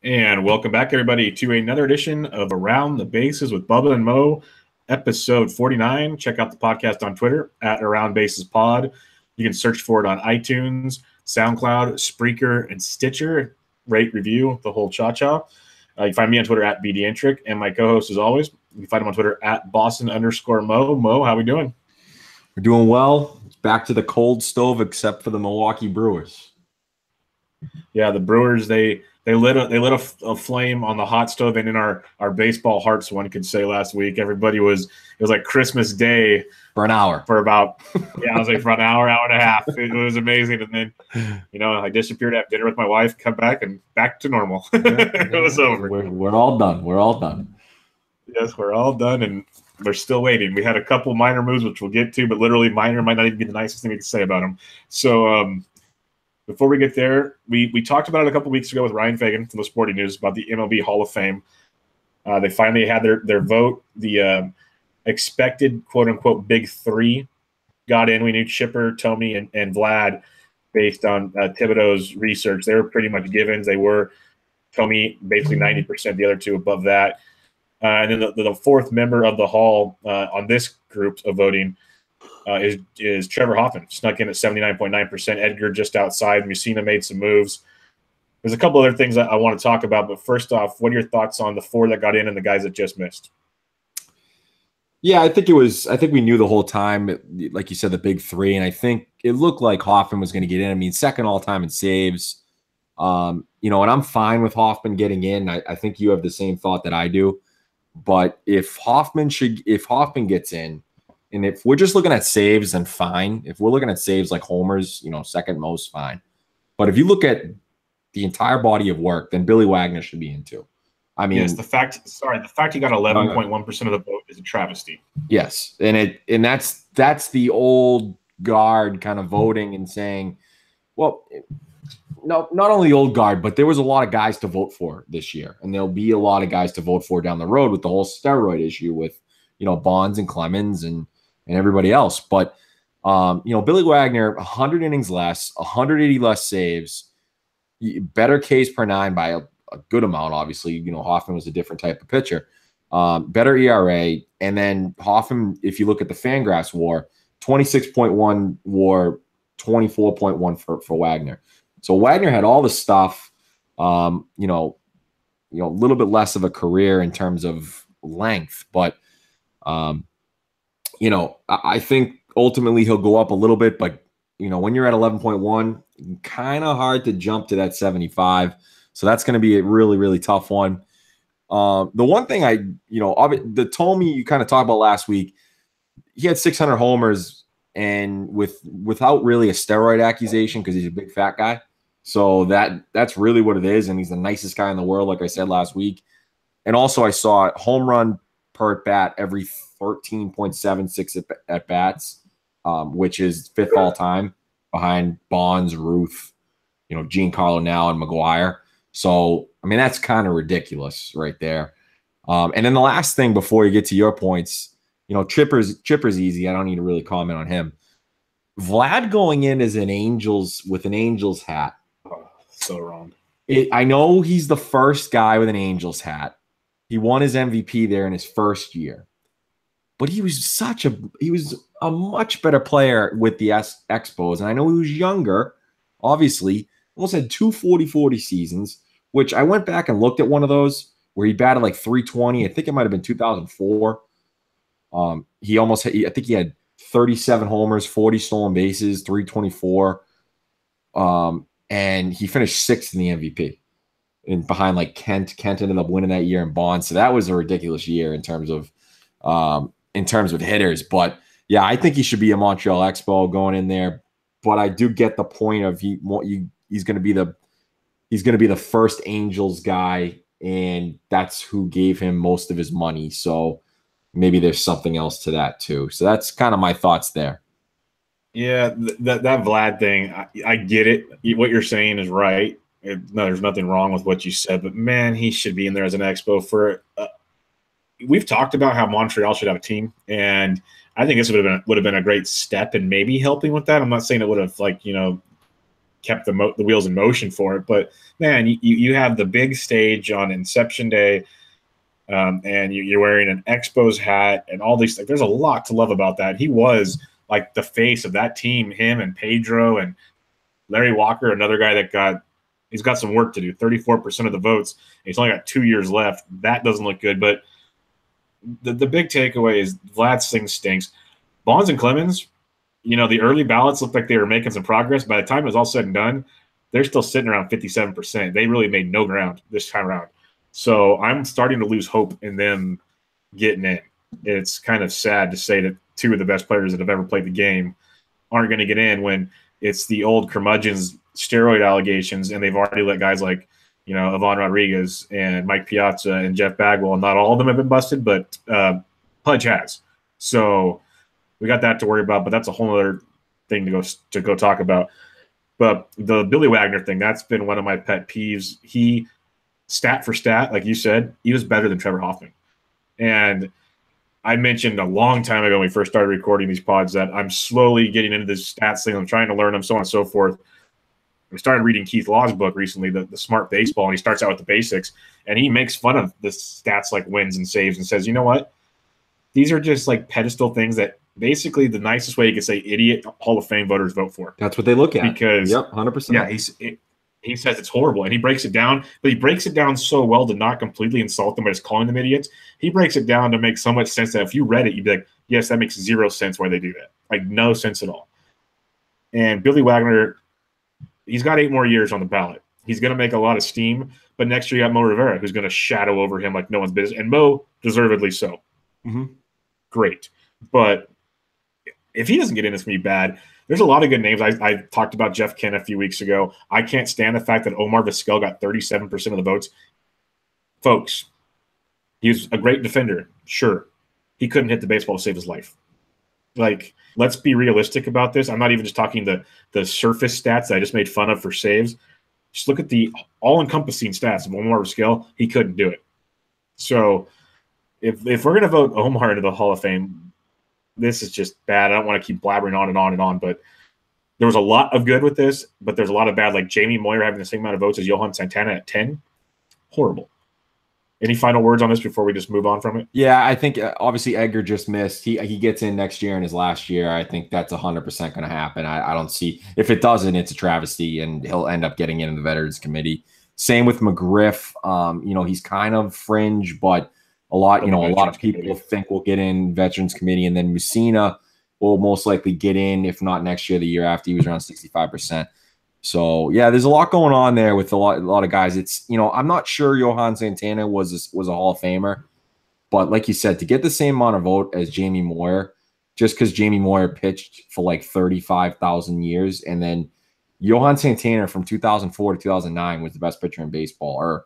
And welcome back, everybody, to another edition of Around the Bases with Bubba and Mo, episode 49. Check out the podcast on Twitter at Around Bases Pod. You can search for it on iTunes, SoundCloud, Spreaker, and Stitcher. Rate, review, the whole cha-cha. You can find me on Twitter at BDentric, and my co-host, as always, you can find him on Twitter at Boston_Mo. Mo, how we doing? We're doing well. It's back to the cold stove, except for the Milwaukee Brewers. Yeah, the Brewers, they lit a flame on the hot stove and in our baseball hearts, one could say. Last week, it was like Christmas Day for an hour. For about I was like for an hour and a half. It was amazing, and then I disappeared to have dinner with my wife, come back and back to normal. It was over. We're all done. We're all done. Yes, we're all done, and we're still waiting. We had a couple minor moves, which we'll get to, but literally minor might not even be the nicest thing we can say about them. So. Before we get there, we talked about it a couple weeks ago with Ryan Fagan from the Sporting News about the MLB Hall of Fame. They finally had their vote. The expected quote-unquote big three got in. We knew Chipper, Tommy, and Vlad based on Thibodeau's research. They were pretty much givens. They were Tommy basically 90%, the other two above that. And then the fourth member of the Hall on this group of voting is Trevor Hoffman, snuck in at 79.9%. Edgar just outside. Mussina made some moves. There's a couple other things I want to talk about, but first off, what are your thoughts on the four that got in and the guys that just missed? Yeah, I think we knew the whole time, like you said, the big three, and I think it looked like Hoffman was going to get in. I mean, second all time in saves. And I'm fine with Hoffman getting in. I think you have the same thought that I do. But if Hoffman gets in, and if we're just looking at saves, then fine. If we're looking at saves like homers, second most, fine. But if you look at the entire body of work, then Billy Wagner should be in too. I mean, yes, the fact he got 11.1% of the vote is a travesty. Yes, and that's the old guard kind of voting and saying, well, no, not only the old guard, but there was a lot of guys to vote for this year, and there'll be a lot of guys to vote for down the road with the whole steroid issue with Bonds and Clemens and everybody else. But, Billy Wagner, 100 innings less, 180 less saves, better Ks per nine by a good amount, obviously. Hoffman was a different type of pitcher. Better ERA. And then Hoffman, if you look at the Fangraphs WAR, 26.1 WAR, 24.1 for Wagner. So Wagner had all the stuff, a little bit less of a career in terms of length, but I think ultimately he'll go up a little bit, but when you're at 11.1, kind of hard to jump to that 75. So that's going to be a really, really tough one. The one thing the Tommy you kind of talked about last week, he had 600 homers and without really a steroid accusation because he's a big fat guy. So that's really what it is. And he's the nicest guy in the world, like I said last week. And also I saw home run per at bat every 13.76 at bats, which is fifth all time behind Bonds, Ruth, Giancarlo now, and McGuire. So, I mean, that's kind of ridiculous right there. And then the last thing before you get to your points, Chipper's easy. I don't need to really comment on him. Vlad going in as with an Angels hat. Oh, so wrong. I know he's the first guy with an Angels hat. He won his MVP there in his first year. But he was a much better player with the Expos. And I know he was younger, obviously. Almost had two 40-40 seasons, which I went back and looked at one of those where he batted like 320. I think it might have been 2004. I think he had 37 homers, 40 stolen bases, 324. And he finished sixth in the MVP. And behind like Kent ended up winning that year in Bonds. So that was a ridiculous year in terms of hitters. But yeah, I think he should be a Montreal Expo going in there. But I do get the point of he's going to be the first Angels guy, and that's who gave him most of his money. So maybe there's something else to that too. So that's kind of my thoughts there. Yeah, that Vlad thing, I get it. What you're saying is right. There's nothing wrong with what you said, but man, he should be in there as an Expo for. We've talked about how Montreal should have a team, and I think this would have been a great step in maybe helping with that. I'm not saying it would have kept the wheels in motion for it. But man, you have the big stage on Inception Day, and you're wearing an Expos hat and all these things. There's a lot to love about that. He was like the face of that team. Him and Pedro and Larry Walker, another guy that he's got some work to do. 34% of the votes. He's only got 2 years left. That doesn't look good. But the big takeaway is Vlad's thing stinks. Bonds and Clemens, the early ballots looked like they were making some progress. By the time it was all said and done, they're still sitting around 57%. They really made no ground this time around. So I'm starting to lose hope in them getting in. It's kind of sad to say that two of the best players that have ever played the game aren't going to get in when it's the old curmudgeons steroid allegations, and they've already let guys like, Ivan Rodriguez and Mike Piazza and Jeff Bagwell, and not all of them have been busted, but Pudge has. So we got that to worry about, but that's a whole other thing to go talk about. But the Billy Wagner thing, that's been one of my pet peeves. He, stat for stat, like you said, he was better than Trevor Hoffman. And I mentioned a long time ago when we first started recording these pods that I'm slowly getting into this stats thing. I'm trying to learn them, so on and so forth. I started reading Keith Law's book recently, the Smart Baseball, and he starts out with the basics, and he makes fun of the stats like wins and saves and says, you know what? These are just like pedestal things that basically the nicest way you could say idiot Hall of Fame voters vote for. That's what they look at. Because, 100%. Yeah, he says it's horrible, and he breaks it down, but he breaks it down so well to not completely insult them by just calling them idiots. He breaks it down to make so much sense that if you read it, you'd be like, yes, that makes zero sense why they do that. Like, no sense at all. And Billy Wagner, he's got 8 more years on the ballot. He's going to make a lot of steam, but next year you got Mo Rivera, who's going to shadow over him like no one's business, and Mo, deservedly so. Mm-hmm. Great. But if he doesn't get in, it's going to be bad. There's a lot of good names. I talked about Jeff Kent a few weeks ago. I can't stand the fact that Omar Vizquel got 37% of the votes. Folks, he was a great defender. Sure. He couldn't hit the baseball to save his life. Like, let's be realistic about this. I'm not even just talking the surface stats that I just made fun of for saves. Just look at the all-encompassing stats of Omar Vizquel. He couldn't do it. So if we're going to vote Omar into the Hall of Fame, this is just bad. I don't want to keep blabbering on and on and on, but there was a lot of good with this, but there's a lot of bad, like Jamie Moyer having the same amount of votes as Johan Santana at 10. Horrible. Any final words on this before we just move on from it? Yeah, I think obviously Edgar just missed. He gets in next year in his last year. I think that's 100% going to happen. I don't see – if it doesn't, it's a travesty, and he'll end up getting in the Veterans Committee. Same with McGriff. He's kind of fringe, but a lot of people think will get in Veterans Committee, and then Mussina will most likely get in, if not next year, the year after. He was around 65%. So yeah, there's a lot going on there with a lot of guys. It's, I'm not sure Johan Santana was a Hall of Famer, but like you said, to get the same amount of vote as Jamie Moyer, just because Jamie Moyer pitched for like 35,000 years, and then Johan Santana from 2004 to 2009 was the best pitcher in baseball, or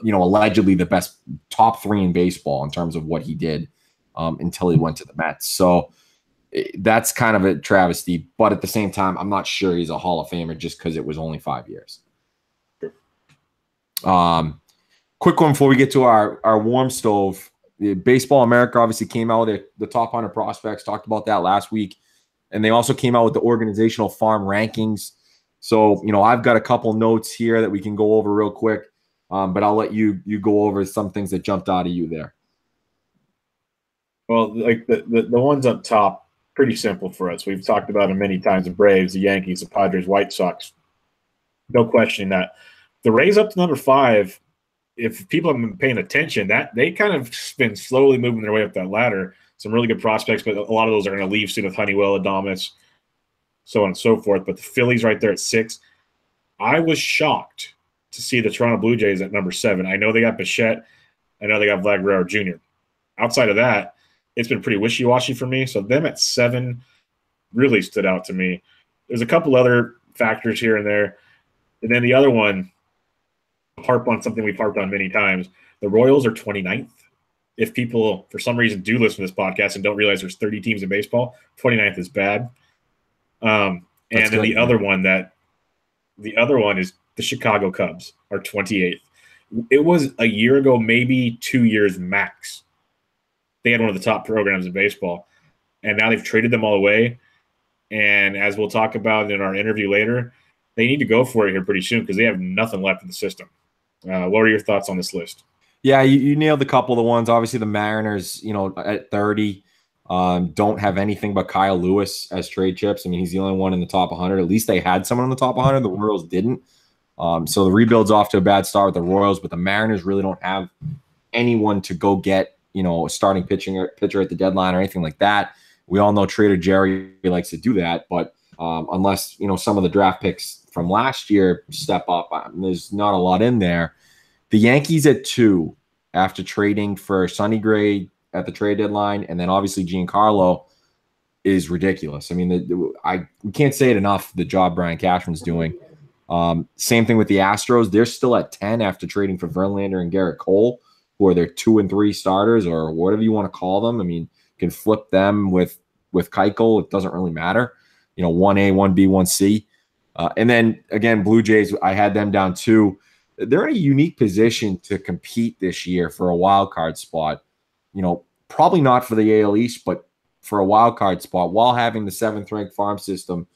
allegedly the best top 3 in baseball in terms of what he did until he went to the Mets. So that's kind of a travesty, but at the same time, I'm not sure he's a Hall of Famer just because it was only 5 years. Quick one before we get to our warm stove. Baseball America obviously came out with the top 100 prospects, talked about that last week, and they also came out with the organizational farm rankings. So, I've got a couple notes here that we can go over real quick, but I'll let you go over some things that jumped out of you there. Well, like the ones up top, pretty simple for us. We've talked about them many times: the Braves, the Yankees, the Padres, White Sox. No questioning that. The Rays up to number 5, if people have been paying attention, that they kind of been slowly moving their way up that ladder. Some really good prospects, but a lot of those are going to leave soon with Honeywell, Adames, so on and so forth. But the Phillies right there at 6. I was shocked to see the Toronto Blue Jays at number 7. I know they got Bichette. I know they got Vlad Guerrero Jr. Outside of that, it's been pretty wishy-washy for me. So them at 7 really stood out to me. There's a couple other factors here and there. And then the other one, harp on something we've harped on many times. The Royals are 29th. If people, for some reason, do listen to this podcast and don't realize there's 30 teams in baseball, 29th is bad. And then the other one is the Chicago Cubs are 28th. It was a year ago, maybe 2 years max. They had one of the top programs in baseball, and now they've traded them all away. And as we'll talk about in our interview later, they need to go for it here pretty soon because they have nothing left in the system. What are your thoughts on this list? Yeah, you nailed a couple of the ones. Obviously, the Mariners, at 30, don't have anything but Kyle Lewis as trade chips. I mean, he's the only one in the top 100. At least they had someone in the top 100. The Royals didn't. So the rebuild's off to a bad start with the Royals, but the Mariners really don't have anyone to go get, a starting pitcher at the deadline or anything like that. We all know Trader Jerry likes to do that, but unless, some of the draft picks from last year step up, there's not a lot in there. The Yankees at 2 after trading for Sonny Gray at the trade deadline, and then obviously Giancarlo is ridiculous. I mean, we can't say it enough, the job Brian Cashman's doing. Same thing with the Astros. They're still at 10 after trading for Verlander and Garrett Cole, who are their 2 and 3 starters or whatever you want to call them. I mean, you can flip them with Keuchel. It doesn't really matter. 1A, 1B, 1C. And then, again, Blue Jays, I had them down 2. They're in a unique position to compete this year for a wild card spot. Probably not for the AL East, but for a wild card spot while having the 7th-ranked farm system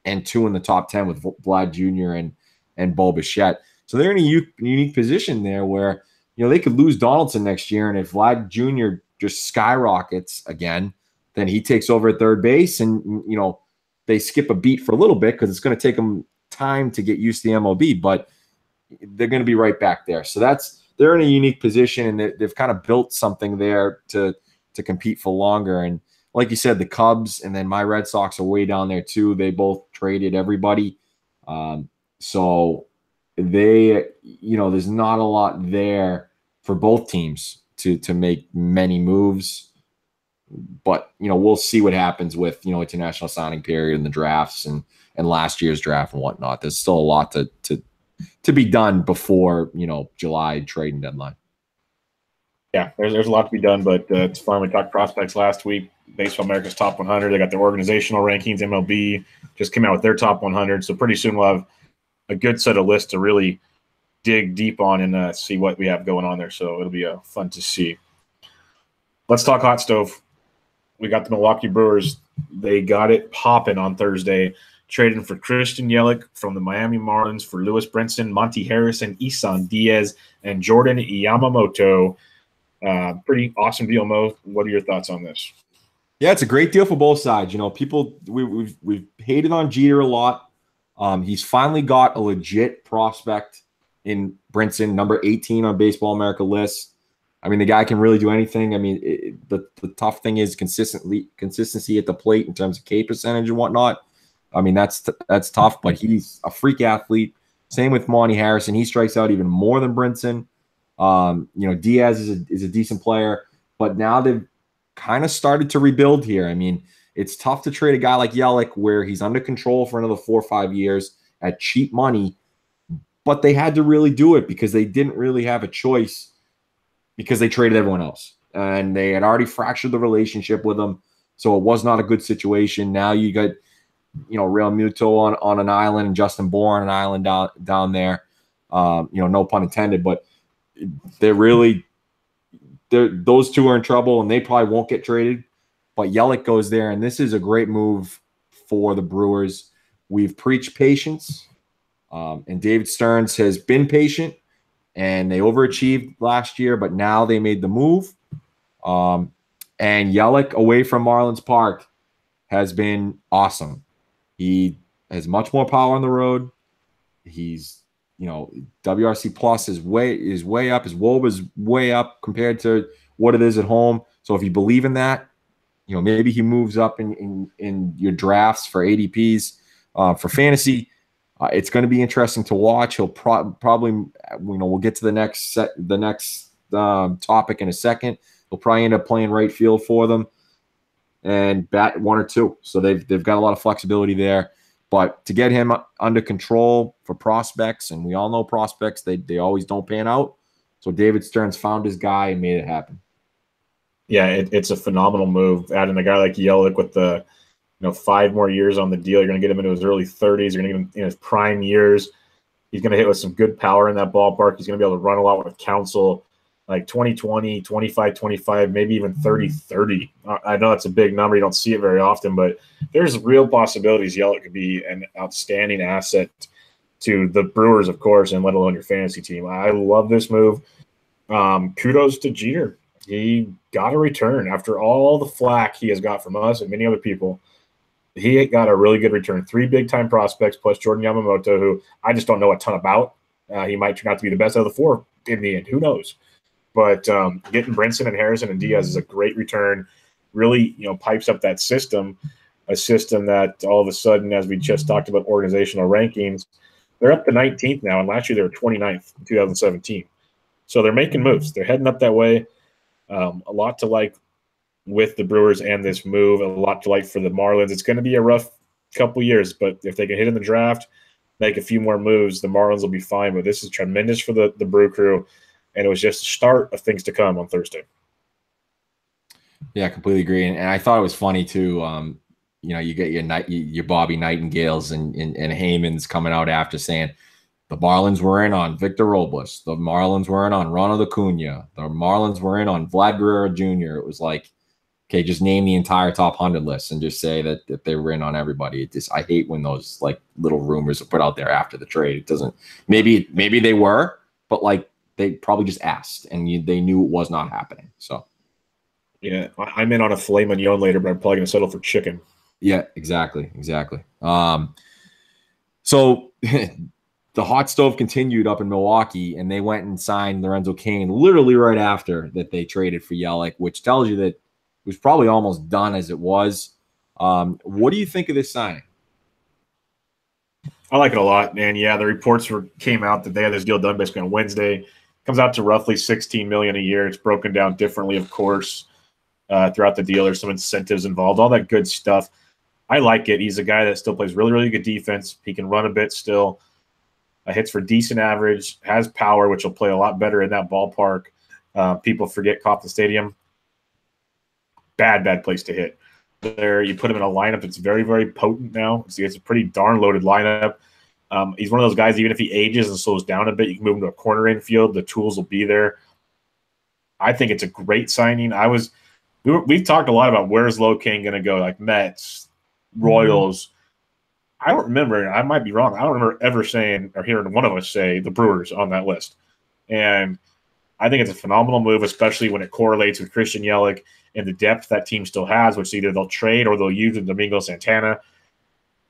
and 2 in the top 10 with Vlad Jr. and Bo Bichette. So they're in a unique position there where, they could lose Donaldson next year, and if Vlad Jr. just skyrockets again, then he takes over at third base, and, they skip a beat for a little bit because it's going to take them time to get used to the MLB, but they're going to be right back there. So they're in a unique position, and they've kind of built something there to compete for longer. And like you said, the Cubs and then my Red Sox are way down there too. They both traded everybody. So they, there's not a lot there for both teams to make many moves. But, we'll see what happens with, international signing period and the drafts and last year's draft and whatnot. There's still a lot to be done before, July trading deadline. Yeah, there's a lot to be done, but it's fun. We talked prospects last week. Baseball America's Top 100. They got their organizational rankings. MLB just came out with their Top 100. So pretty soon we'll have a good set of lists to really dig deep on and see what we have going on there. So it'll be fun to see. Let's talk hot stove. We got the Milwaukee Brewers. They got it popping on Thursday, trading for Christian Yelich from the Miami Marlins for Lewis Brinson, Monty Harrison, Isan Diaz, and Jordan Yamamoto. Pretty awesome deal, Mo. What are your thoughts on this? Yeah, it's a great deal for both sides. People we've hated on Jeter a lot. He's finally got a legit prospect in Brinson, number 18 on Baseball America list. I mean, the guy can really do anything. I mean, the tough thing is consistency at the plate in terms of K percentage and whatnot. I mean, that's tough, but he's a freak athlete. Same with Monty Harrison. He strikes out even more than Brinson. Diaz is a decent player, but now they've kind of started to rebuild here. I mean, it's tough to trade a guy like Yelich where he's under control for another 4 or 5 years at cheap money, but they had to really do it because they didn't really have a choice because they traded everyone else and they had already fractured the relationship with them. So it was not a good situation. Now you got, Real Muto on an island and Justin Bourne on an island down there. No pun intended, but those two are in trouble and they probably won't get traded. But Yelich goes there, and this is a great move for the Brewers. We've preached patience, and David Stearns has been patient, and they overachieved last year, but now they made the move. And Yelich away from Marlins Park has been awesome. He has much more power on the road. He's, WRC plus is way up. His WOBA is way up compared to what it is at home. So if you believe in that, maybe he moves up in your drafts for ADPs for fantasy. It's going to be interesting to watch. He'll probably, we'll get to the next topic in a second. He'll probably end up playing right field for them and bat 1 or 2. So they've got a lot of flexibility there. But to get him under control for prospects, and we all know prospects, they always don't pan out. So David Stearns found his guy and made it happen. Yeah, it's a phenomenal move. Adding a guy like Yelich with the 5 more years on the deal, you're going to get him into his early 30s. You're going to get him in his prime years. He's going to hit with some good power in that ballpark. He's going to be able to run a lot with Counsell, like 20-20, 25-25, maybe even 30-30. I know that's a big number. You don't see it very often, but there's real possibilities Yelich could be an outstanding asset to the Brewers, of course, and let alone your fantasy team. I love this move. Kudos to Jeter. He got a return after all the flack he has got from us and many other people. He got a really good return. 3 big-time prospects plus Jordan Yamamoto, who I just don't know a ton about. He might turn out to be the best out of the 4 in the end. Who knows? But getting Brinson and Harrison and Diaz is a great return. Really, pipes up that system, a system that all of a sudden, as we just talked about organizational rankings, they're up to 19th now, and last year they were 29th in 2017. So they're making moves. They're heading up that way. A lot to like with the Brewers and this move, a lot to like for the Marlins. It's going to be a rough couple years, but if they can hit in the draft, make a few more moves, the Marlins will be fine. But this is tremendous for the Brew Crew, and it was just the start of things to come on Thursday. Yeah, I completely agree. And I thought it was funny too. You get your Bobby Nightingales and Heyman's coming out after saying the Marlins were in on Victor Robles, the Marlins were in on Ronald Acuna, the Marlins were in on Vlad Guerrero Jr. It was like, okay, just name the entire top 100 list and just say that they were in on everybody. I hate when those like little rumors are put out there after the trade. It doesn't. Maybe they were, but like they probably just asked and they knew it was not happening. So. Yeah, I'm in on a filet mignon later, but I'm probably going to settle for chicken. Yeah, exactly. So the hot stove continued up in Milwaukee, and they went and signed Lorenzo Cain literally right after that they traded for Yelich, which tells you that it was probably almost done as it was. What do you think of this signing? I like it a lot, man. Yeah, the reports came out that they had this deal done basically on Wednesday. Comes out to roughly $16 million a year. It's broken down differently, of course. Throughout the deal, there's some incentives involved, all that good stuff. I like it. He's a guy that still plays really, really good defense. He can run a bit still. Hits for decent average, has power, which will play a lot better in that ballpark. People forget Kauffman Stadium. Bad place to hit. There, you put him in a lineup that's very, very potent now. So it's a pretty darn loaded lineup. He's one of those guys, even if he ages and slows down a bit, you can move him to a corner infield. The tools will be there. I think it's a great signing. We've talked a lot about where's Locaine going to go, like Mets, Royals. I don't remember. I might be wrong. I don't remember ever saying or hearing one of us say the Brewers on that list. And I think it's a phenomenal move, especially when it correlates with Christian Yelich and the depth that team still has, which either they'll trade or they'll use Domingo Santana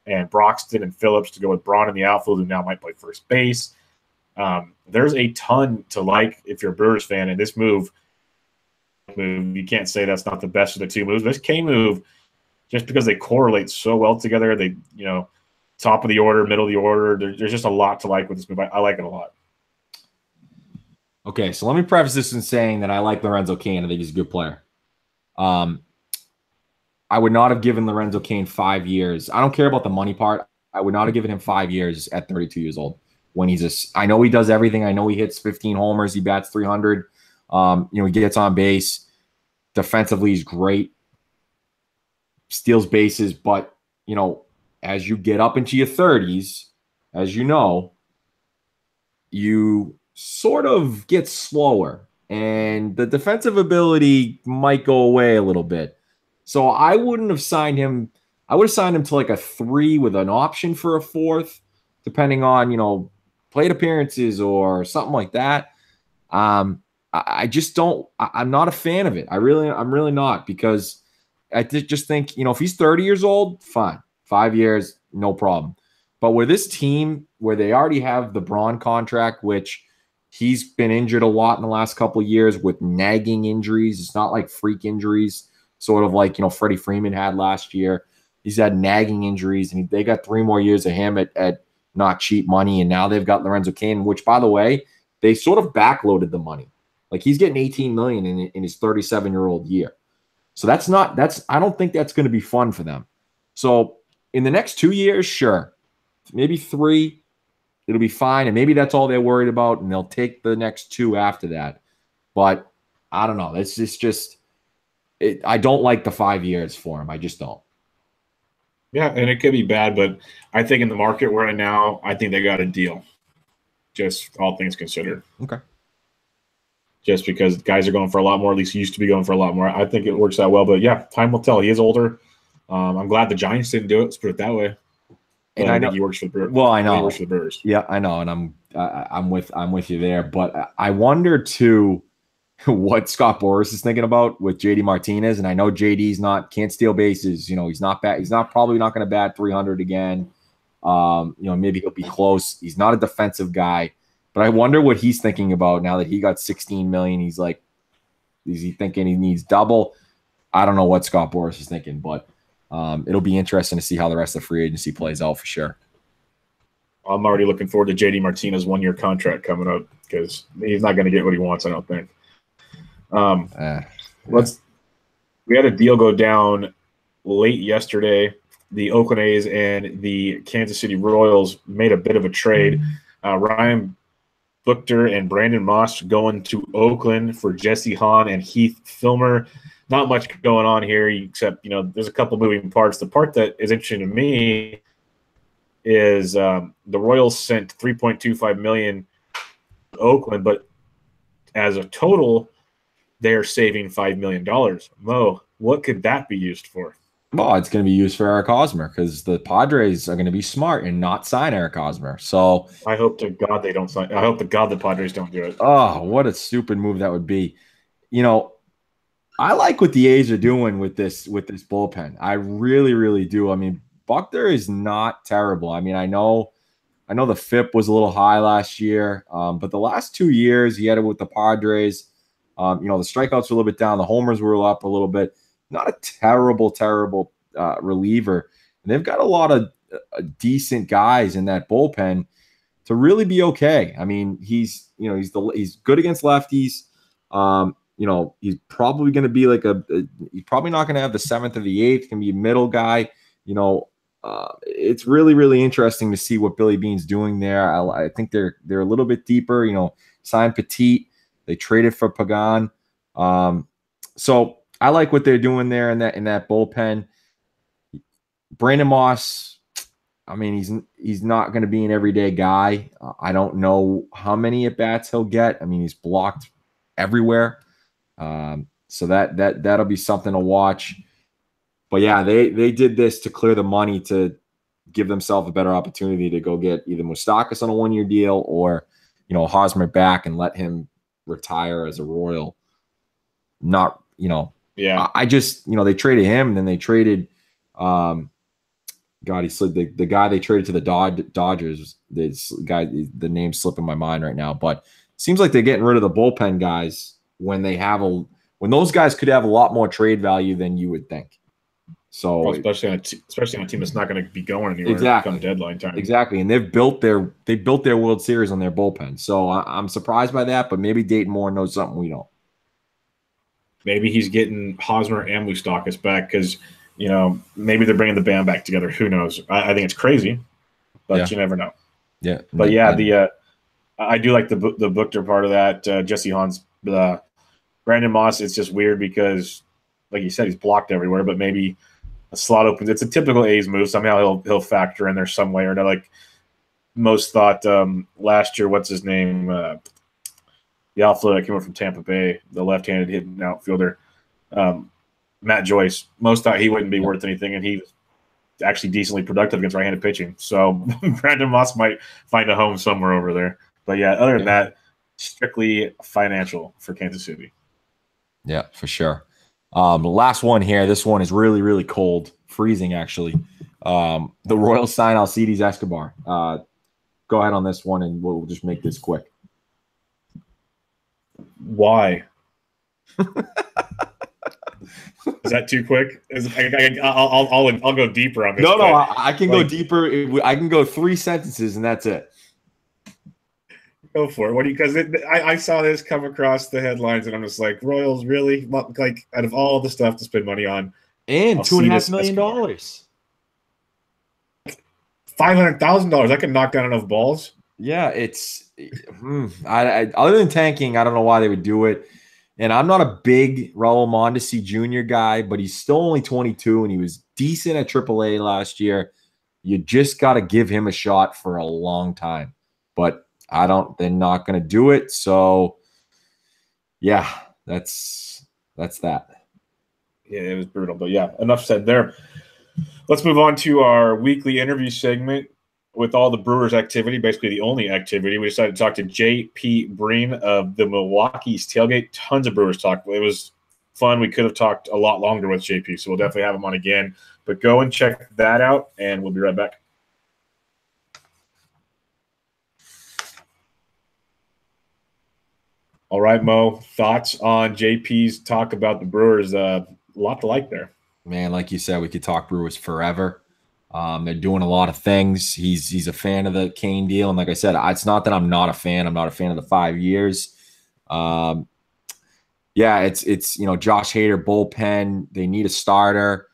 and Broxton and Phillips to go with Braun in the outfield, who now might play first base. There's a ton to like if you're a Brewers fan, and this move, you can't say that's not the best of the two moves. This K move, just because they correlate so well together, they, top of the order, middle of the order, there's just a lot to like with this move. I like it a lot. Okay, so let me preface this in saying that I like Lorenzo Cain. I think he's a good player. I would not have given Lorenzo Cain 5 years. I don't care about the money part. I would not have given him 5 years at 32 years old. When I know he does everything. I know he hits 15 homers. He bats 300. He gets on base. Defensively, he's great. Steals bases, but as you get up into your 30s, as you know, you sort of get slower, and the defensive ability might go away a little bit. So I wouldn't have signed him. I would have signed him to like a 3 with an option for a 4th, depending on plate appearances or something like that. I just don't. I'm not a fan of it. I'm really not, because I just think if he's 30 years old, fine, 5 years, no problem. But with this team, where they already have the Braun contract, which he's been injured a lot in the last couple of years with nagging injuries. It's not like freak injuries, sort of like Freddie Freeman had last year. He's had nagging injuries, and they got 3 more years of him at not cheap money. And now they've got Lorenzo Cain, which, by the way, they sort of backloaded the money. Like, he's getting $18 million in his 37-year-old year. So I don't think that's going to be fun for them. So in the next 2 years, sure, maybe 3, it'll be fine. And maybe that's all they're worried about, and they'll take the next 2 after that. But I don't know. It's just I don't like the 5 years for him. I just don't. Yeah, and it could be bad, but I think in the market we're in now, I think they got a deal. Just all things considered. Okay. Just because guys are going for a lot more, at least used to be going for a lot more. I think it works out well. But, yeah, time will tell. He is older. I'm glad the Giants didn't do it. Let's put it that way. And I I know think he works for the Brewers. well, I He works know. for the Brewers. Yeah, I know, and I'm with you there. But I wonder too what Scott Boras is thinking about with JD Martinez. And I know JD's can't steal bases. He's not bad. He's probably not going to bat 300 again. Maybe he'll be close. He's not a defensive guy, but I wonder what he's thinking about now that he got 16 million. He's like, is he thinking he needs double? I don't know what Scott Boras is thinking, but it'll be interesting to see how the rest of the free agency plays out for sure. I'm already looking forward to JD Martinez 1-year contract coming up because he's not going to get what he wants, I don't think. We had a deal go down late yesterday. The Oakland A's and the Kansas City Royals made a bit of a trade. Ryan Buchter and Brandon Moss going to Oakland for Jesse Hahn and Heath Filmer. Not much going on here except, there's a couple moving parts. The part that is interesting to me is the Royals sent $3.25 million to Oakland, but as a total, they're saving $5 million. Mo, what could that be used for? Well, it's going to be used for Eric Hosmer because the Padres are going to be smart and not sign Eric Hosmer. So I hope to God they don't sign. I hope to God the Padres don't do it. Oh, what a stupid move that would be. I like what the A's are doing with this bullpen. I really, really do. I mean, Buchter is not terrible. I mean, I know the FIP was a little high last year, but the last 2 years he had it with the Padres. The strikeouts were a little bit down. The homers were up a little bit. Not a terrible reliever. And they've got a lot of decent guys in that bullpen to really be okay. I mean, he's good against lefties. He's probably going to be like he's probably not going to have the 7th or the 8th. Can be a middle guy. It's really, really interesting to see what Billy Beane's doing there. I think they're a little bit deeper. Signed Petit. They traded for Pagan. So I like what they're doing there in that bullpen. Brandon Moss, I mean, he's not going to be an everyday guy. I don't know how many at bats he'll get. I mean, he's blocked everywhere. So that'll be something to watch. But yeah, they did this to clear the money to give themselves a better opportunity to go get either Moustakas on a 1-year deal or, Hosmer back and let him retire as a Royal. Yeah. I just, they traded him and then they traded, God, he slid the guy they traded to the Dodgers. This guy, the name's slipping my mind right now, but it seems like they're getting rid of the bullpen guys when those guys could have a lot more trade value than you would think. So especially on a team that's not going to be going anywhere exactly come deadline time. Exactly, and they built their World Series on their bullpen. So I'm surprised by that, but maybe Dayton Moore knows something we don't. Maybe he's getting Hosmer and Moustakas back because maybe they're bringing the band back together. Who knows? I think it's crazy, but you never know. Yeah, but I do like the Buchter part of that. Jesse Hahn's Brandon Moss. It's just weird because, like you said, he's blocked everywhere. But maybe a slot opens. It's a typical A's move. Somehow he'll factor in there some way or another. Like most thought last year. What's his name? The outfielder that came up from Tampa Bay, the left-handed hitting outfielder, Matt Joyce. Most thought he wouldn't be worth anything, and he was actually decently productive against right-handed pitching. So Brandon Moss might find a home somewhere over there. But yeah, other than that, strictly financial for Kansas City. Yeah, for sure. Last one here. This one is really, really cold, freezing actually. The Royals sign Alcides Escobar. Go ahead on this one, and we'll just make this quick. Why? Is that too quick? I'll go deeper on this. No, I can go deeper. I can go 3 sentences, and that's it. Go for it. What do you? Because I saw this come across the headlines, and I'm just like, Royals really? Like, out of all the stuff to spend money on, and $2.5 million, $500,000. I can knock down enough balls. Yeah, it's. I other than tanking, I don't know why they would do it. And I'm not a big Raul Mondesi Jr. guy, but he's still only 22, and he was decent at AAA last year. You just got to give him a shot for a long time. But they're not going to do it. So, yeah, that's that. Yeah, it was brutal. But, yeah, enough said there. Let's move on to our weekly interview segment with all the Brewers activity, basically the only activity. We decided to talk to J.P. Breen of the Milwaukee's Tailgate. Tons of Brewers talk. It was fun. We could have talked a lot longer with JP, so we'll definitely have him on again. But go and check that out, and we'll be right back. All right, Mo, thoughts on JP's talk about the Brewers? A lot to like there. Man, like you said, we could talk Brewers forever. They're doing a lot of things. He's a fan of the Kane deal, and like I said, it's not that I'm not a fan. I'm not a fan of the 5 years. Yeah, it's Josh Hader bullpen. They need a starter,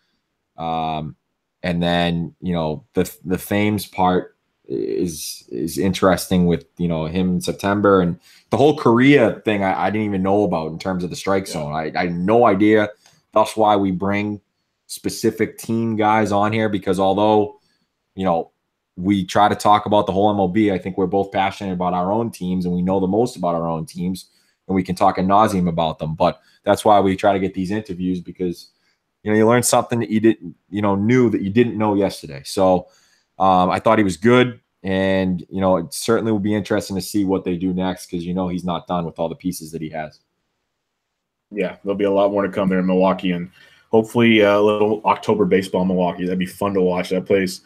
and then the Thames part is interesting with him in September, and the whole Korea thing I didn't even know about in terms of the strike zone. I had no idea. That's why we bring specific team guys on here, because although we try to talk about the whole MLB, I think we're both passionate about our own teams, and we know the most about our own teams, and we can talk ad nauseum about them. But that's why we try to get these interviews, because you learn something that you didn't knew that you didn't know yesterday. So I thought he was good, and it certainly will be interesting to see what they do next, because he's not done with all the pieces that he has. Yeah, there'll be a lot more to come there in Milwaukee, and hopefully a little October baseball in Milwaukee. That'd be fun to watch. That place,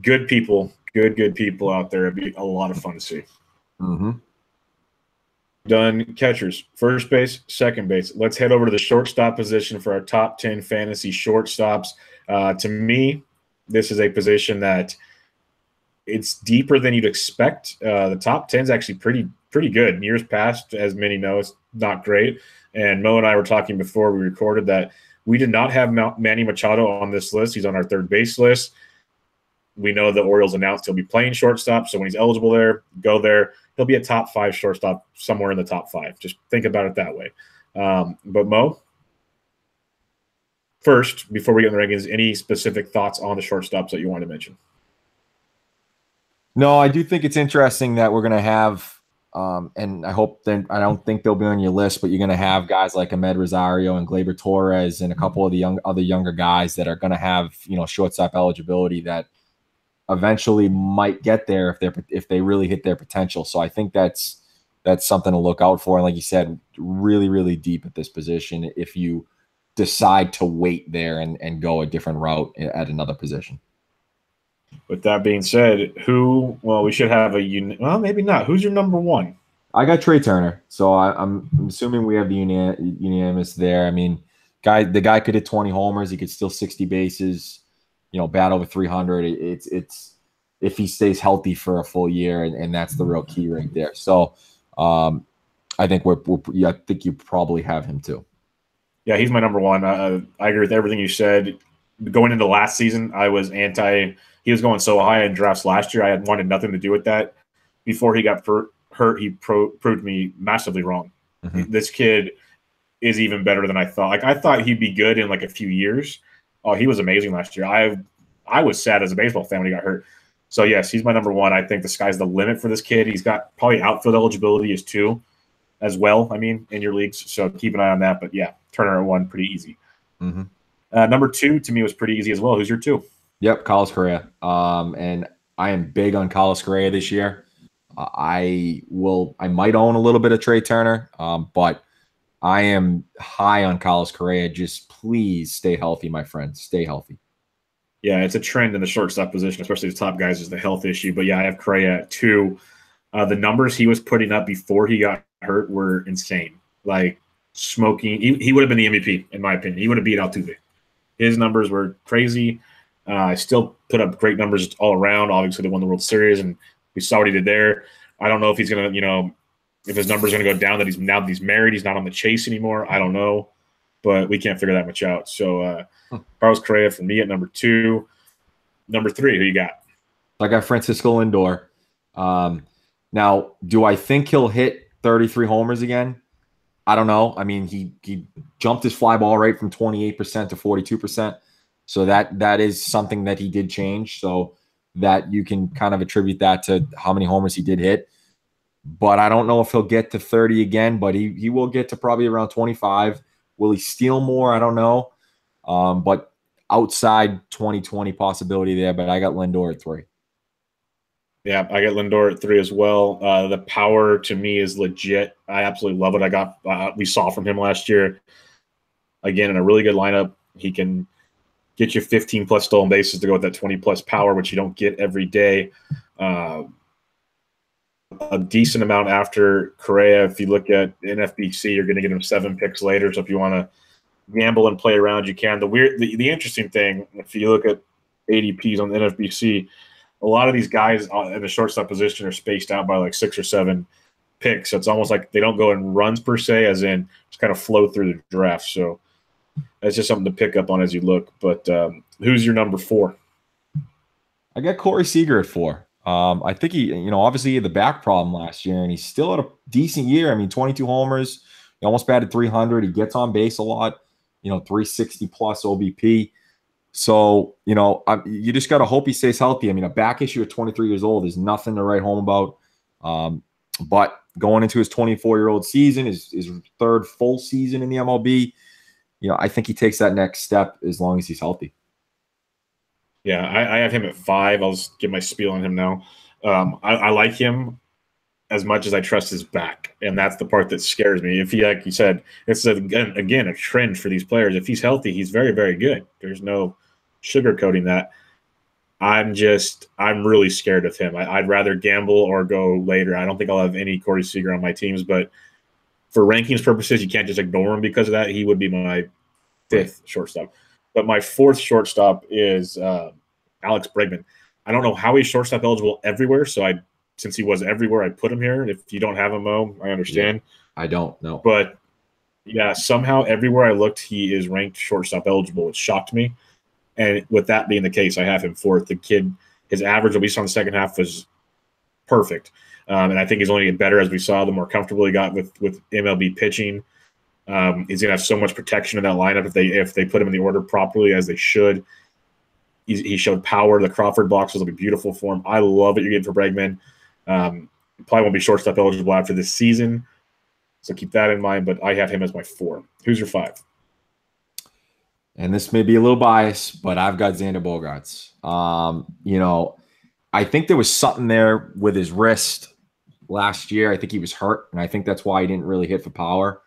good people, good people out there. It'd be a lot of fun to see. Mm-hmm. Done catchers, first base, second base. Let's head over to the shortstop position for our top 10 fantasy shortstops. To me, this is a position that it's deeper than you'd expect. The top 10 is actually pretty good. In years past, as many know, it's not great. And Mo and I were talking before we recorded that we did not have Manny Machado on this list. He's on our third base list. We know the Orioles announced he'll be playing shortstop, so when he's eligible there, go there. He'll be a top 5 shortstop, somewhere in the top 5. Just think about it that way. But Mo, first, before we get in the rankings, any specific thoughts on the shortstops that you want to mention? No, I do think it's interesting that we're going to have and I hope that I don't think they'll be on your list, but you're going to have guys like Ahmed Rosario and Gleyber Torres and a couple of the other younger guys that are going to have shortstop eligibility that eventually might get there if they really hit their potential. So I think that's something to look out for. And like you said, really, really deep at this position if you decide to wait there and go a different route at another position. With that being said, we should have maybe not. Who's your number one? I got Trey Turner. So I'm assuming we have the unanimous there. I mean, the guy could hit 20 homers. He could steal 60 bases, bat over 300. It's if he stays healthy for a full year, and that's the real key right there. So I think I think you probably have him too. Yeah, he's my number one. I agree with everything you said. Going into last season, I was anti. He was going so high in drafts last year. I had wanted nothing to do with that. Before he got hurt, he proved me massively wrong. Mm-hmm. This kid is even better than I thought. Like, I thought he'd be good in like a few years. Oh, he was amazing last year. I was sad as a baseball fan when he got hurt. So yes, he's my number one. I think the sky's the limit for this kid. He's got probably outfield eligibility as well. I mean, in your leagues. So keep an eye on that. But yeah, Turner at 1, pretty easy. Mm-hmm. Number 2 to me was pretty easy as well. Who's your 2? Yep, Carlos Correa. And I am big on Carlos Correa this year. I might own a little bit of Trey Turner, but I am high on Carlos Correa. Just please stay healthy, my friend. Stay healthy. Yeah, it's a trend in the shortstop position, especially the top guys, is the health issue. But yeah, I have Correa at 2. The numbers he was putting up before he got hurt were insane. Like smoking. He would have been the MVP, in my opinion. He would have beat Altuve. His numbers were crazy. I still put up great numbers all around. Obviously, they won the World Series, and we saw what he did there. I don't know if he's going to, if his numbers are going to go down, that he's married, he's not on the chase anymore. I don't know, but we can't figure that much out. So Carlos Correa for me at number 2. Number 3, who you got? I got Francisco Lindor. Now, do I think he'll hit 33 homers again? I don't know. I mean, he jumped his fly ball rate from 28% to 42%. So that is something that he did change. So that you can kind of attribute that to how many homers he did hit. But I don't know if he'll get to 30 again, but he will get to probably around 25. Will he steal more? I don't know. But outside 2020 possibility there, but I got Lindor at 3. Yeah, I got Lindor at 3 as well. The power to me is legit. I absolutely love what we saw from him last year. Again, in a really good lineup, he can get you 15 plus stolen bases to go with that 20 plus power, which you don't get every day. A decent amount after Correa. If you look at NFBC, you're going to get him 7 picks later. So if you want to gamble and play around, you can. The interesting thing, if you look at ADPs on the NFBC, a lot of these guys in the shortstop position are spaced out by like 6 or 7 picks. So it's almost like they don't go in runs per se, as in just kind of flow through the draft. So that's just something to pick up on as you look. But who's your number 4? I got Corey Seager at 4. I think he, obviously he had the back problem last year, and he's still had a decent year. I mean, 22 homers, he almost batted 300. He gets on base a lot, 360 plus OBP. So, you just got to hope he stays healthy. I mean, a back issue at 23 years old is nothing to write home about. But going into his 24-year-old season, his 3rd full season in the MLB, I think he takes that next step as long as he's healthy. Yeah, I have him at 5. I'll just give my spiel on him now. I like him as much as I trust his back, and that's the part that scares me. If he, like you said, it's again a trend for these players. If he's healthy, he's very, very good. There's no sugarcoating that. I'm really scared of him. I'd rather gamble or go later. I don't think I'll have any Corey Seager on my teams, but for rankings purposes, you can't just ignore him because of that. He would be my 5th shortstop. But my 4th shortstop is Alex Bregman. I don't know how he's shortstop eligible everywhere, so since he was everywhere, I put him here. If you don't have him, Mo, I understand. Yeah, I don't know. But, yeah, somehow everywhere I looked, he is ranked shortstop eligible. It shocked me. And with that being the case, I have him 4th. The kid, his average, at least on the second half, was perfect. And I think he's only getting better as we saw, the more comfortable he got with MLB pitching. He's going to have so much protection in that lineup if they put him in the order properly as they should. He showed power. The Crawford box will be beautiful for him. I love what you're getting for Bregman. Probably won't be shortstop eligible after this season, so keep that in mind. But I have him as my 4. Who's your 5? And this may be a little biased, but I've got Xander Bogaerts. I think there was something there with his wrist last year. I think he was hurt, and I think that's why he didn't really hit for power.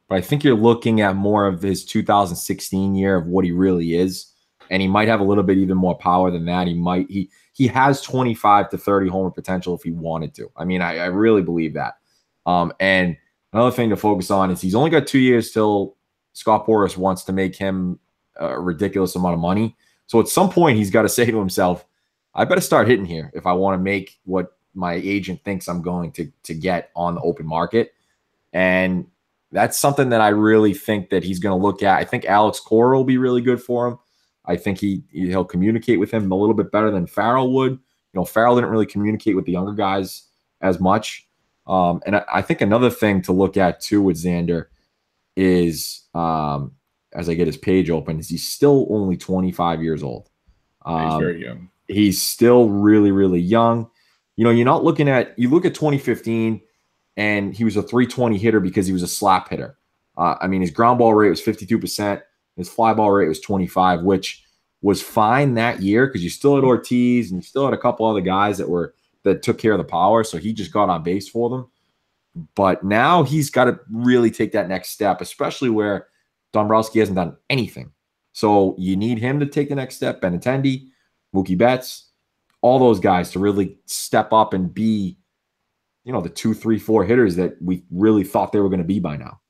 But I think you're looking at more of his 2016 year of what he really is, and he might have a little bit even more power than that. He has 25 to 30 homer potential if he wanted to. I mean, I really believe that. And another thing to focus on is he's only got 2 years till Scott Boras wants to make him a ridiculous amount of money. So at some point, he's got to say to himself, I better start hitting here if I want to make what my agent thinks I'm going to get on the open market. And that's something that I really think that he's going to look at. I think Alex Cora will be really good for him. I think he'll communicate with him a little bit better than Farrell would. Farrell didn't really communicate with the younger guys as much. And I think another thing to look at too with Xander is, as I get his page open, is he's still only 25 years old. He's very young. He's still really, really young. You're not looking at – you look at 2015, and he was a 320 hitter because he was a slap hitter. I mean, his ground ball rate was 52%. His fly ball rate was 25, which was fine that year because you still had Ortiz and you still had a couple other guys that took care of the power, so he just got on base for them. But now he's got to really take that next step, especially where Dombrowski hasn't done anything. So you need him to take the next step. Benintendi, Mookie Betts, all those guys to really step up and be, the 2, 3, 4 hitters that we really thought they were going to be by now.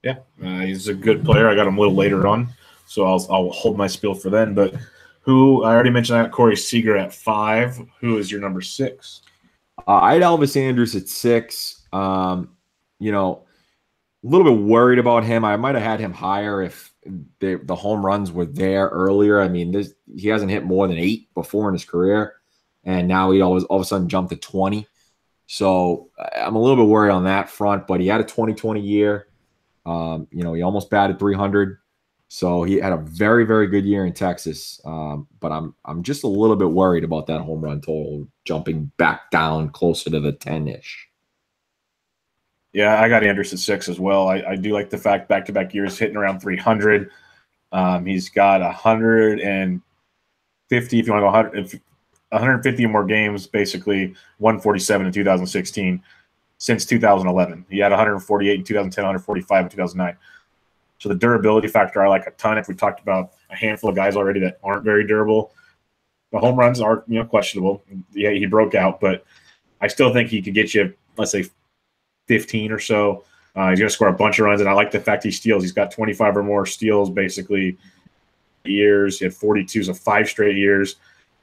Yeah, he's a good player. I got him a little later on, so I'll hold my spiel for then. But I already mentioned that Corey Seager at 5. Who is your number 6? I had Elvis Andrus at 6. A little bit worried about him. I might have had him higher if the home runs were there earlier. I mean, he hasn't hit more than 8 before in his career, and now he all of a sudden jumped to 20. So I'm a little bit worried on that front, but he had a 2020 year. He almost batted 300. So he had a very, very good year in Texas. But I'm just a little bit worried about that home run total jumping back down closer to the 10-ish. Yeah, I got Andrus at 6 as well. I do like the fact back-to-back years hitting around 300. He's got 150, if you want to go 150 more games, basically 147 in 2016 since 2011. He had 148 in 2010, 145 in 2009. So the durability factor I like a ton. If we talked about a handful of guys already that aren't very durable, the home runs are questionable. Yeah, he broke out, but I still think he could get you, let's say, 15 or so. He's going to score a bunch of runs, and I like the fact he steals. He's got 25 or more steals basically years. He had 42, so 5 straight years.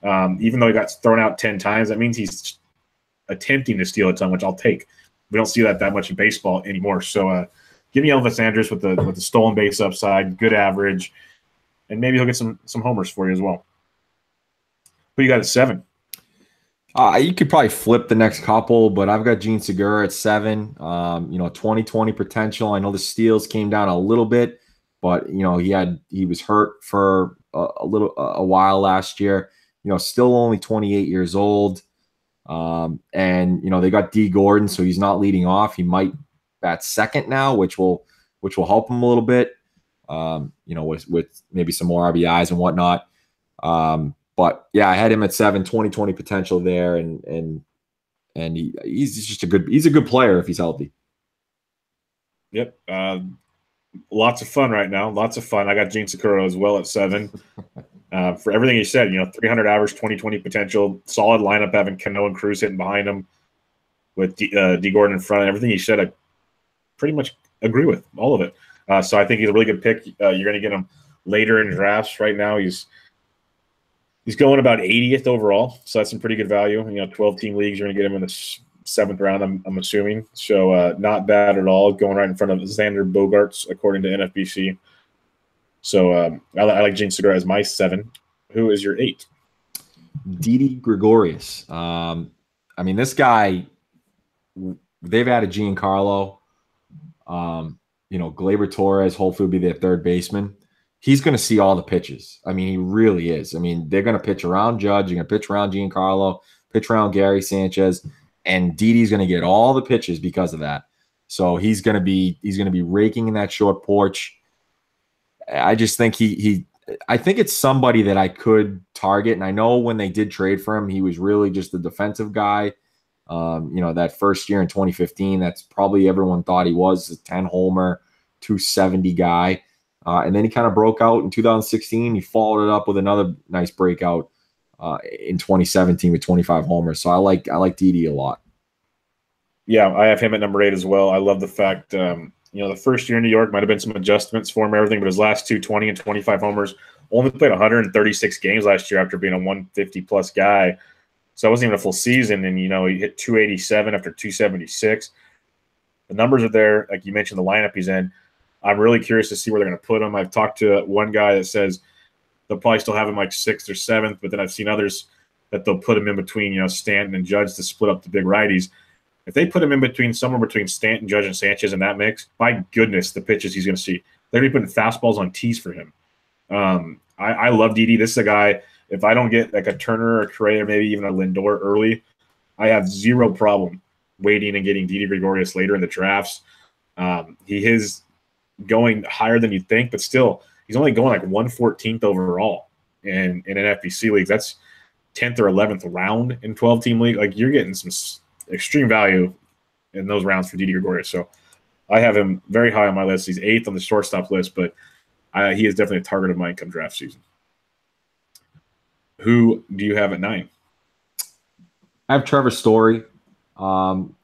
Even though he got thrown out 10 times, that means he's attempting to steal a ton, which I'll take. We don't see that much in baseball anymore. So give me Elvis Andrus with the stolen base upside, good average, and maybe he'll get some homers for you as well. Who you got at 7? You could probably flip the next couple, but I've got Gene Segura at 7. 2020 potential. I know the steals came down a little bit, but he was hurt for a while last year. Still only 28 years old. And they got D Gordon, so he's not leading off. He might bat second now, which will help him a little bit. With maybe some more RBIs and whatnot. But yeah, I had him at 7, 2020 potential there, and he's just a good player if he's healthy. Yep. Lots of fun right now. Lots of fun. I got Gene Segura as well at 7. For everything he said, 300 average, 2020 potential, solid lineup, having Cano and Cruz hitting behind him with D Gordon in front. Everything he said, I pretty much agree with all of it. So I think he's a really good pick. You're going to get him later in drafts. Right now, he's going about 80th overall, so that's some pretty good value. 12-team leagues, you're going to get him in the 7th round, I'm assuming. So not bad at all, going right in front of Xander Bogaerts, according to NFBC. So I like Gene Segura as my 7. Who is your 8? Didi Gregorius. This guy, they've added Giancarlo. Gleyber Torres hopefully will be their third baseman. He's going to see all the pitches. He really is. They're going to pitch around Judge. You're going to pitch around Giancarlo, pitch around Gary Sanchez, and Didi's going to get all the pitches because of that. So he's going to be raking in that short porch. I just think I think it's somebody that I could target. And I know when they did trade for him, he was really just a defensive guy. That first year in 2015, that's probably everyone thought he was a 10 homer, 270 guy. And then he kind of broke out in 2016. He followed it up with another nice breakout in 2017 with 25 homers. So I like Didi a lot. Yeah, I have him at number 8 as well. I love the fact, the first year in New York might have been some adjustments for him, everything, but his last 20 and 25 homers, only played 136 games last year after being a 150-plus guy. So it wasn't even a full season, and, he hit 287 after 276. The numbers are there. Like you mentioned, the lineup he's in. I'm really curious to see where they're going to put him. I've talked to one guy that says they'll probably still have him like 6th or 7th, but then I've seen others that they'll put him in between, Stanton and Judge to split up the big righties. If they put him in between, somewhere between Stanton, Judge, and Sanchez in that mix, my goodness, the pitches he's going to see. They're going to be putting fastballs on tees for him. I love Didi. This is a guy, if I don't get like a Turner or a Correa, or maybe even a Lindor early, I have zero problem waiting and getting Didi Gregorius later in the drafts. He is going higher than you'd think, but still, he's only going like 114th overall in NFBC leagues. That's 10th or 11th round in 12-team league. Like, you're getting some extreme value in those rounds for Didi Gregorius. So I have him very high on my list. He's 8th on the shortstop list, but he is definitely a target of mine come draft season. Who do you have at 9? I have Trevor Story.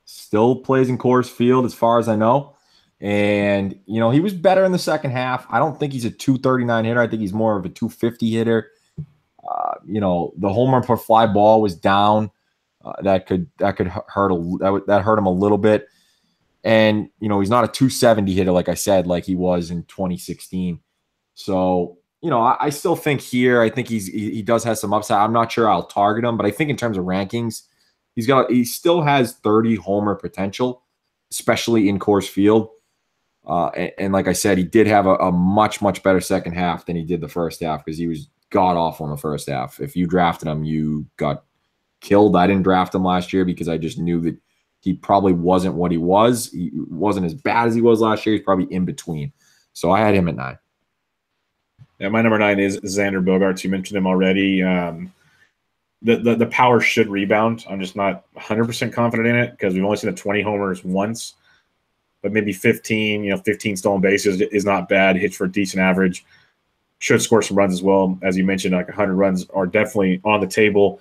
Still plays in Coors Field as far as I know. And, he was better in the second half. I don't think he's a 239 hitter. I think he's more of a 250 hitter. The home run per fly ball was down. That hurt him a little bit. And, he's not a 270 hitter, like I said, like he was in 2016. So, I still think I think he does have some upside. I'm not sure I'll target him, but I think in terms of rankings, he still has 30 homer potential, especially in Coors Field. And like I said, he did have a much, much better second half than he did the first half, because he was god-awful in the first half. If you drafted him, you got killed. I didn't draft him last year because I just knew that he probably wasn't what he was. He wasn't as bad as he was last year. He's probably in between. So I had him at 9. Yeah, my number 9 is Xander Bogaerts. You mentioned him already. The power should rebound. I'm just not 100% confident in it because we've only seen the 20 homers once, but maybe 15. 15 stolen bases is not bad. Hits for a decent average. Should score some runs as well. As you mentioned, like 100 runs are definitely on the table.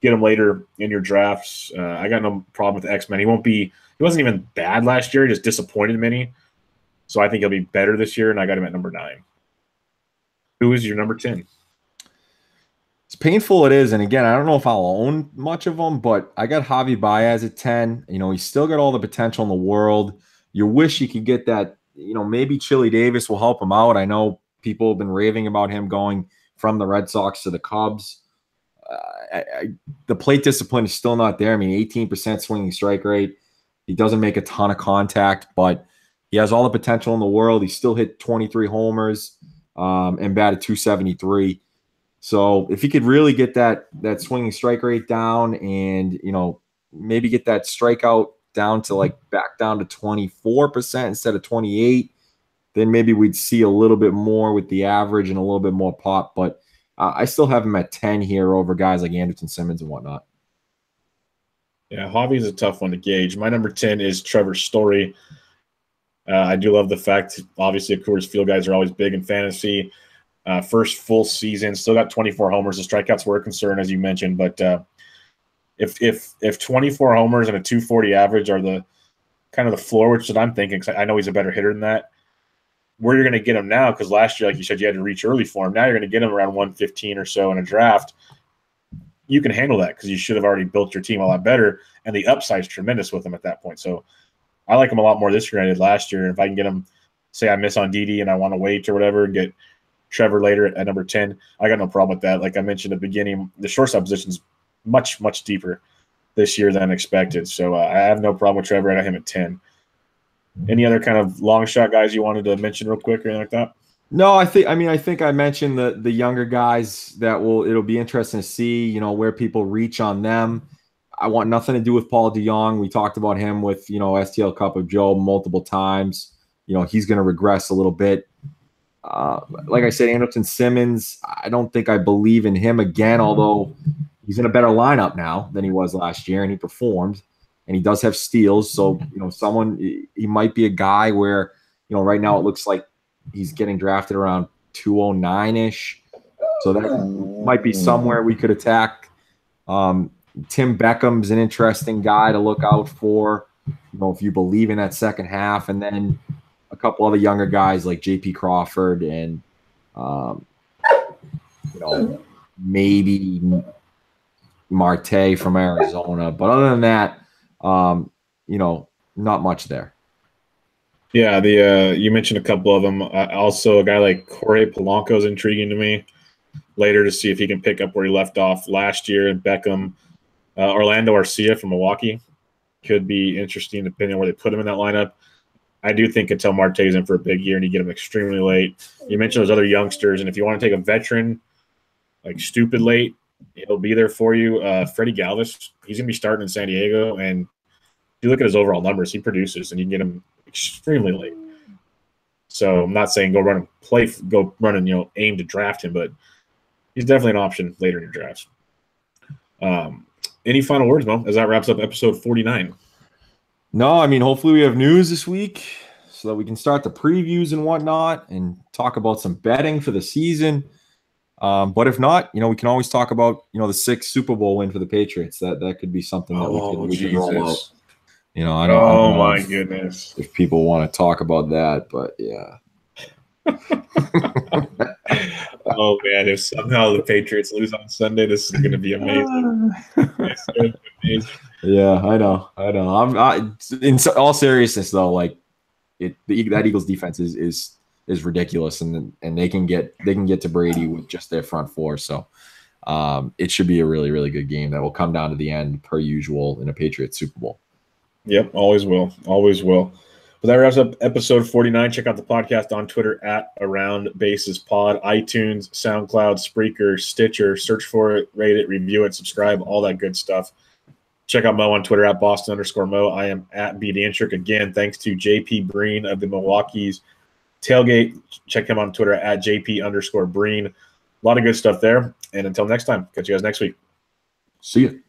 Get him later in your drafts. I got no problem with X-Men. He wasn't even bad last year. He just disappointed many. So I think he'll be better this year, and I got him at number 9. Who is your number 10? It's painful, it is. And again, I don't know if I'll own much of them, but I got Javi Baez at 10. He's still got all the potential in the world. You wish you could get that, maybe Chili Davis will help him out. I know people have been raving about him going from the Red Sox to the Cubs. The plate discipline is still not there. 18% swinging strike rate. He doesn't make a ton of contact, but he has all the potential in the world. He still hit 23 homers and batted .273. So if he could really get that swinging strike rate down and, maybe get that strikeout down to back down to 24% instead of 28, then maybe we'd see a little bit more with the average and a little bit more pop. But I still have him at 10 here over guys like Anderson Simmons and whatnot. Yeah, Javi's a tough one to gauge. My number 10 is Trevor Story. I do love the fact, obviously, Coors Field guys are always big in fantasy. First full season, still got 24 homers. The strikeouts were a concern, as you mentioned, but if 24 homers and a 240 average are the kind of the floor, which is what I'm thinking, because I know he's a better hitter than that, where you're going to get him now, because last year, like you said, you had to reach early for him. Now you're going to get him around 115 or so in a draft. You can handle that because you should have already built your team a lot better, and the upside is tremendous with him at that point. So I like him a lot more this year than I did last year. If I can get him, say I miss on Didi and I want to wait or whatever, and get Trevor later at number 10, I got no problem with that. Like I mentioned at the beginning, the shortstop position is much, much deeper this year than expected. So I have no problem with Trevor. I got him at 10. Any other kind of long shot guys you wanted to mention real quick or anything like that? No, I think I mentioned the younger guys that it'll be interesting to see, where people reach on them. I want nothing to do with Paul DeJong. We talked about him with, STL Cup of Joe multiple times. He's going to regress a little bit. Like I said, Anderson Simmons, I don't think I believe in him again, although he's in a better lineup now than he was last year, and he performed, and he does have steals. So, he might be a guy where, right now it looks like he's getting drafted around 209-ish. So that might be somewhere we could attack. Tim Beckham's an interesting guy to look out for, if you believe in that second half. And then a couple other younger guys like J.P. Crawford and, maybe Marte from Arizona. But other than that, not much there. Yeah, you mentioned a couple of them. Also, a guy like Jorge Polanco is intriguing to me. Later to see if he can pick up where he left off last year. And Beckham, Orlando Arcia from Milwaukee could be interesting depending on where they put him in that lineup. I do think until Marte is in for a big year and you get him extremely late. You mentioned those other youngsters, and if you want to take a veteran, like stupid late, he'll be there for you. Freddie Galvis, he's going to be starting in San Diego, and if you look at his overall numbers, he produces, and you can get him extremely late. So I'm not saying go run and aim to draft him, but he's definitely an option later in your drafts. Any final words, Mo, as that wraps up episode 49? No, hopefully we have news this week so that we can start the previews and whatnot and talk about some betting for the season. But if not, we can always talk about, the 6th Super Bowl win for the Patriots. That could be something that we could roll out. I don't know my goodness. If people want to talk about that, but yeah. Oh man, if somehow the Patriots lose on Sunday, this is going to be amazing. It's going to be amazing. Yeah, I know. In all seriousness, though, that Eagles defense is ridiculous, and they can get to Brady with just their front four. So it should be a really, really good game that will come down to the end, per usual, in a Patriots Super Bowl. Yep, always will. But that wraps up episode 49. Check out the podcast on Twitter at AroundBasesPod, iTunes, SoundCloud, Spreaker, Stitcher. Search for it, rate it, review it, subscribe, all that good stuff. Check out Mo on Twitter at Boston_Mo. I am at BDantrick. Again, thanks to JP Breen of the Milwaukee's Tailgate. Check him on Twitter at JP_Breen. A lot of good stuff there. And until next time, catch you guys next week. See you.